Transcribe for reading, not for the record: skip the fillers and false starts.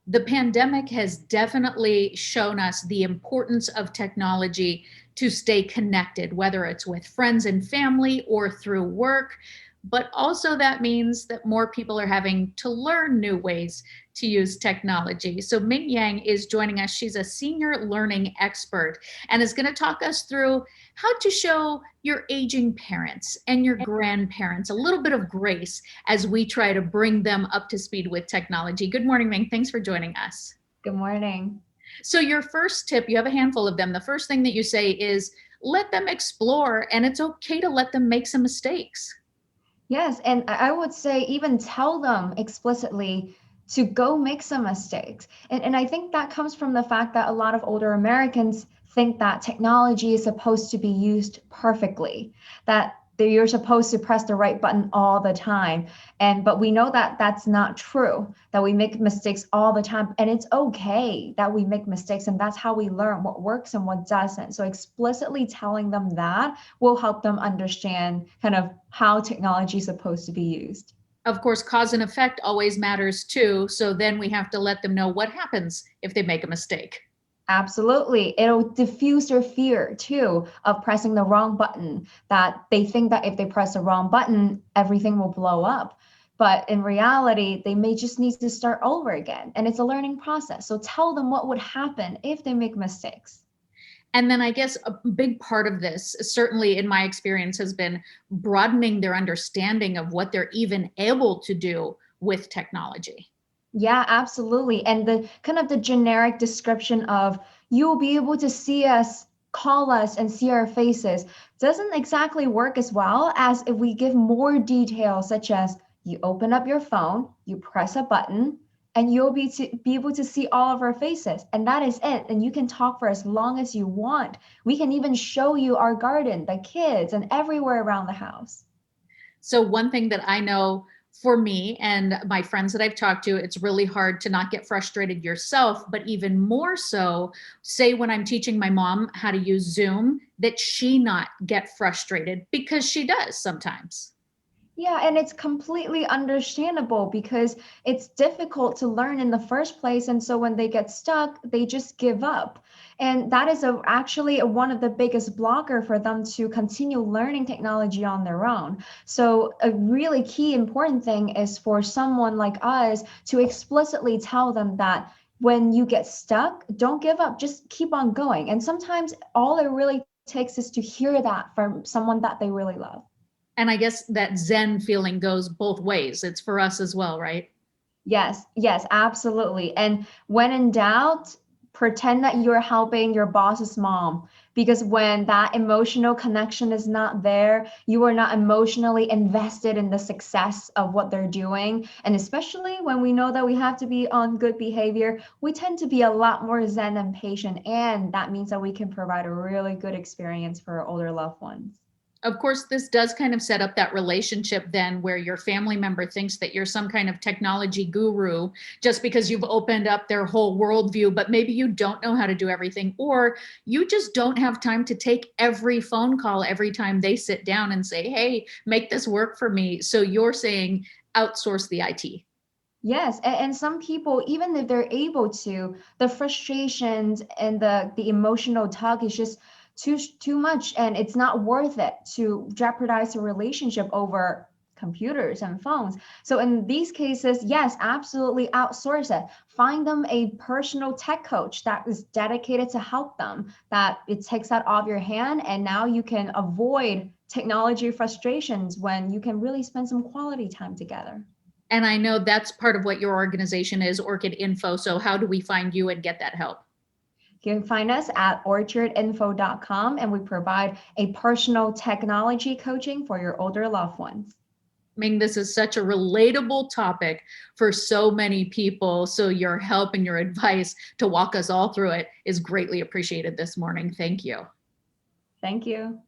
The pandemic has definitely shown us the importance of technology to stay connected, whether it's with friends and family or through work. But also, that means that more people are having to learn new ways to use technology. So, Ming Yang is joining us. She's a senior learning expert and is going to talk us through how to show your aging parents and your grandparents a little bit of grace as we try to bring them up to speed with technology. Good morning, Ming. Thanks for joining us. Good morning. So, your first tip, you have a handful of them. The first thing that you say is let them explore, and it's okay to let them make some mistakes. Yes, and I would say even tell them explicitly to go make some mistakes. And I think that comes from the fact that a lot of older Americans think that technology is supposed to be used perfectly, that you're supposed to press the right button all the time. But we know that that's not true, that we make mistakes all the time. And it's okay that we make mistakes. And that's how we learn what works and what doesn't. So explicitly telling them that will help them understand kind of how technology is supposed to be used. Of course, cause and effect always matters too. So then we have to let them know what happens if they make a mistake. Absolutely. It'll diffuse their fear too of pressing the wrong button, that they think that if they press the wrong button, everything will blow up. But in reality, they may just need to start over again. And it's a learning process. So tell them what would happen if they make mistakes. And then I guess a big part of this, certainly in my experience, has been broadening their understanding of what they're even able to do with technology. Yeah, absolutely. And the kind of the generic description of you'll be able to see us, call us, and see our faces doesn't exactly work as well as if we give more details, such as you open up your phone, you press a button, and you'll be able to see all of our faces. And that is it. And you can talk for as long as you want. We can even show you our garden, the kids, and everywhere around the house. So, one thing that I know for me and my friends that I've talked to, it's really hard to not get frustrated yourself, but even more so, say when I'm teaching my mom how to use Zoom, that she not get frustrated because she does sometimes. Yeah, and it's completely understandable because it's difficult to learn in the first place. And so when they get stuck, they just give up. And that is one of the biggest blocker for them to continue learning technology on their own. So a really key important thing is for someone like us to explicitly tell them that when you get stuck, don't give up, just keep on going. And sometimes all it really takes is to hear that from someone that they really love. And I guess that Zen feeling goes both ways. It's for us as well, right? Yes, absolutely. And when in doubt, pretend that you're helping your boss's mom. Because when that emotional connection is not there, you are not emotionally invested in the success of what they're doing. And especially when we know that we have to be on good behavior, we tend to be a lot more zen and patient. And that means that we can provide a really good experience for our older loved ones. Of course, this does kind of set up that relationship then where your family member thinks that you're some kind of technology guru just because you've opened up their whole worldview, but maybe you don't know how to do everything, or you just don't have time to take every phone call every time they sit down and say, hey, make this work for me. So you're saying outsource the IT. Yes, and some people, even if they're able to, the frustrations and the emotional tug is just too much, and it's not worth it to jeopardize a relationship over computers and phones. So in these cases, yes, absolutely outsource it. Find them a personal tech coach that is dedicated to help them, that it takes that off your hand, and now you can avoid technology frustrations when you can really spend some quality time together. And I know that's part of what your organization is, Orchid Info. So how do we find you and get that help? You can find us at orchardinfo.com, and we provide a personal technology coaching for your older loved ones. I mean, this is such a relatable topic for so many people. So your help and your advice to walk us all through it is greatly appreciated this morning. Thank you. Thank you.